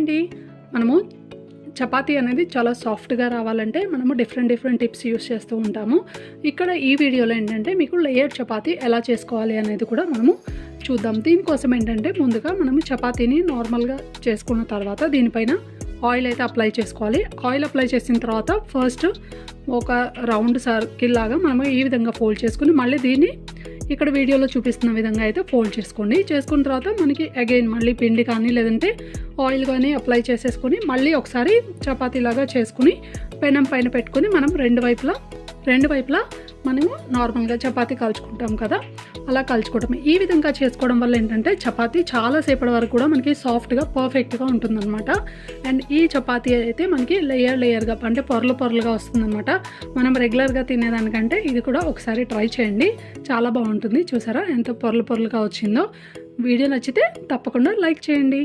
అండి. మనము చపాతీ అనేది చాలా సాఫ్ట్గా రావాలంటే మనము డిఫరెంట్ టిప్స్ యూస్ చేస్తూ ఉంటాము. ఇక్కడ ఈ వీడియోలో ఏంటంటే మీకు లేయర్ చపాతీ ఎలా చేసుకోవాలి అనేది కూడా మనము చూద్దాం. దీనికోసం ఏంటంటే ముందుగా మనము చపాతీని నార్మల్గా చేసుకున్న తర్వాత దీనిపైన ఆయిల్ అయితే అప్లై చేసుకోవాలి. ఆయిల్ అప్లై చేసిన తర్వాత ఫస్ట్ ఒక రౌండ్ సర్కిల్ లాగా మనము ఈ విధంగా ఫోల్డ్ చేసుకుని మళ్ళీ దీన్ని ఇక్కడ వీడియోలో చూపిస్తున్న విధంగా అయితే ఫోల్డ్ చేసుకోండి. చేసుకున్న తర్వాత మనకి అగైన్ మళ్ళీ పిండి కానీ లేదంటే ఆయిల్ కానీ అప్లై చేసేసుకొని మళ్ళీ ఒకసారి చపాతీలాగా చేసుకుని పెనం పైన పెట్టుకొని మనం రెండు వైపులా మనము నార్మల్గా చపాతీ కాల్చుకుంటాం కదా, అలా కాల్చుకోవడం. ఈ విధంగా చేసుకోవడం వల్ల ఏంటంటే చపాతీ చాలాసేపటి వరకు కూడా మనకి సాఫ్ట్గా పర్ఫెక్ట్గా ఉంటుందన్నమాట. అండ్ ఈ చపాతీ అయితే మనకి లేయర్గా అంటే పొరలుగా వస్తుందన్నమాట. మనం రెగ్యులర్గా తినేదానికంటే ఇది కూడా ఒకసారి ట్రై చేయండి, చాలా బాగుంటుంది. చూసారా ఎంత పొరలుగా వచ్చిందో. వీడియో నచ్చితే తప్పకుండా లైక్ చేయండి.